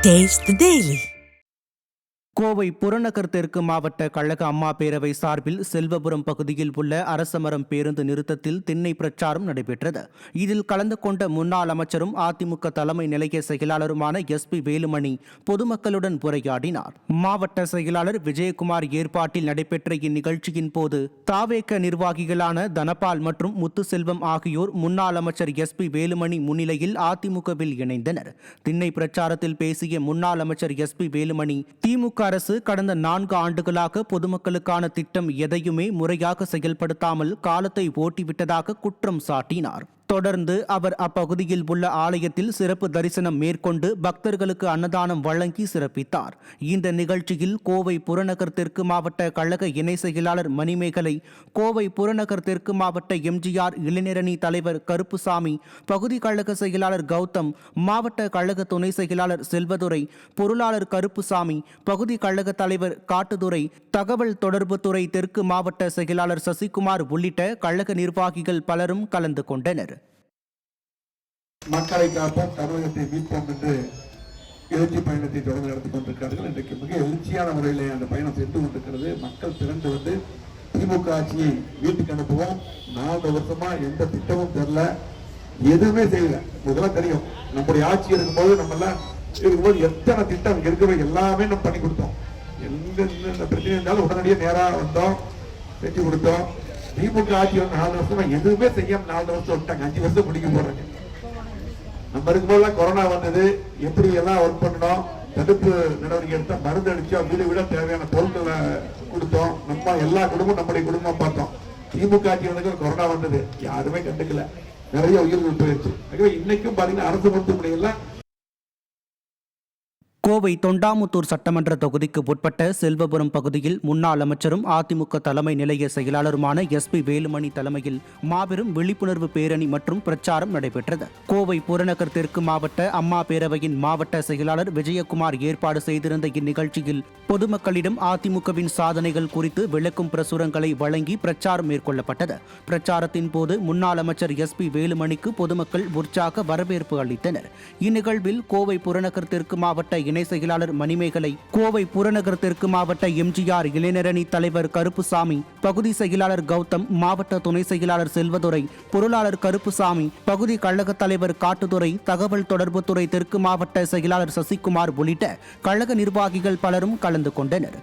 Taste the Daily. Kovai புறநகர் தெற்கு மாவட்ட கழக அம்மா பேரவை சார்பில் செல்வபுரம் பகுதியில் உள்ள அரசமரம் பேருந்து நிறுத்தத்தில் திண்ணை பிரச்சாரம் நடைபெற்றது. இதில் கலந்து கொண்ட முன்னாள் அமைச்சரும் அதிமுக தலைமை நிலைய செயலாளருமான SP வேலுமணி பொதுமக்களுடன் உரையாடினார். மாவட்ட செயலாளர் விஜயகுமார் ஏற்பாட்டில் நடைபெற்ற இந்நிகழ்ச்சியின் போது தாவேக நிர்வாகிகளான தனபால் மற்றும் முத்துசெல்வம் ஆகியோர் முன்னாள் அமைச்சர் SP வேலுமணி முன்னிலையில் அதிமுகவில் இணைந்தனர். திண்ணை பிரச்சாரத்தில் பேசிய முன்னாள் அமைச்சர் SP வேலுமணி திமுக அரசு கடந்த 4 ஆண்டுகளாக பொதுமக்களுக்கான திட்டம் எதையுமே முறையாக செயல்படுத்தாமல் காலத்தை ஓட்டிவிட்டதாக குற்றம் சாட்டினார். தொடர்ந்து அவர் அப்பகுதியில் உள்ள ஆலயத்தில் சிறப்பு தரிசனம் மேற்கொண்டு பக்தர்களுக்கு அன்னதானம் வழங்கி சிறப்பித்தார். இந்த நிகழ்ச்சியில் கோவை புறநகர் தெற்கு மாவட்ட கழக இணை செயலாளர் மணிமேகலை, கோவை புறநகர் தெற்கு மாவட்ட MGR இளைஞரணி தலைவர் கருப்புசாமி, பகுதி கழக செயலாளர் கௌதம், மாவட்ட கழக துணை செயலாளர் செல்வதுரை, பொருளாளர் கருப்புசாமி, பகுதி கழக தலைவர் காட்டுதுரை, தகவல் தொடர்பு துறை தெற்கு மாவட்ட செயலாளர் சசிகுமார் உள்ளிட்ட கழக நிர்வாகிகள் பலரும் கலந்து கொண்டனர். மக்களை காப்போம், தமிழகத்தை மீட்போம் என்று எழுச்சி பயணத்தை தொடர்ந்து நடத்தி கொண்டிருக்கிறார்கள். இன்றைக்கு மிக எழுச்சியான முறையில் அந்த பயணம் சென்று கொண்டிருக்கிறது. மக்கள் திரண்டு வந்து திமுக ஆட்சியை வீட்டுக்கு அனுப்புவோம், 4 வருஷமா எந்த திட்டமும் தெரியல, எதுவுமே செய்யல. இதெல்லாம் தெரியும், நம்முடைய ஆட்சி இருக்கும்போது நம்ம எல்லாம் இருக்கும்போது எத்தனை திட்டம் இருக்கிற எல்லாமே நம்ம பண்ணி கொடுத்தோம். எந்த பிரச்சனை இருந்தாலும் உடனடியாக நேராக வந்தோம், செஞ்சு கொடுத்தோம். திமுக ஆட்சி வந்து 4 வருஷமா எதுவுமே செய்யாம 4 வருஷம் விட்டாங்க, 5 வருஷம் முடிக்க போறாங்க. நம்ம இருக்கும்போதெல்லாம் கொரோனா வந்தது, எப்படி எல்லாம் ஒர்க் பண்ணோம், தடுப்பு நடவடிக்கை எடுத்தோம், மருந்து அடிச்சோம், வீடு வீட தேவையான பொருட்களை கொடுத்தோம். நம்ம எல்லா குடும்பம் நம்முடைய குடும்பம் பார்த்தோம். திமுக ஆட்சி வந்து கொரோனா வந்தது, யாருமே கண்டுக்கல, நிறைய உயிர்கள் போயிடுச்சு. இன்னைக்கும் பாத்தீங்கன்னா அரசு மருத்துவமனைகள்லாம் கோவை தொண்டாமுத்தூர் சட்டமன்ற தொகுதிக்கு உட்பட்ட செல்வபுரம் பகுதியில் முன்னாள் அமைச்சரும் அதிமுக தலைமை நிலைய செயலாளருமான SP வேலுமணி தலைமையில் மாபெரும் விழிப்புணர்வு பேரணி மற்றும் பிரச்சாரம் நடைபெற்றது. கோவை புறநகர் தெற்கு மாவட்ட அம்மா பேரவையின் மாவட்ட செயலாளர் விஜயகுமார் ஏற்பாடு செய்திருந்த இந்நிகழ்ச்சியில் பொதுமக்களிடம் அதிமுகவின் சாதனைகள் குறித்து விளக்கும் பிரசுரங்களை வழங்கி பிரச்சாரம் மேற்கொள்ளப்பட்டது. பிரச்சாரத்தின் போது முன்னாள் அமைச்சர் SP வேலுமணிக்கு பொதுமக்கள் உற்சாக வரவேற்பு அளித்தனர். இந்நிகழ்வில் கோவை புறநகர் தெற்கு மாவட்ட இணை செயலாளர் மணிமேகலை, கோவை புறநகர் தெற்கு மாவட்ட MGR இளைஞரணி தலைவர் கருப்புசாமி, பகுதி செயலாளர் கௌதம், மாவட்ட துணை செயலாளர் செல்வதுரை, பொருளாளர் கருப்புசாமி, பகுதி கழக தலைவர் காட்டுதுரை, தகவல் தொடர்பு துறை தெற்கு மாவட்ட செயலாளர் சசிகுமார் உள்ளிட்ட கழக நிர்வாகிகள் பலரும் கலந்து கொண்டனர்.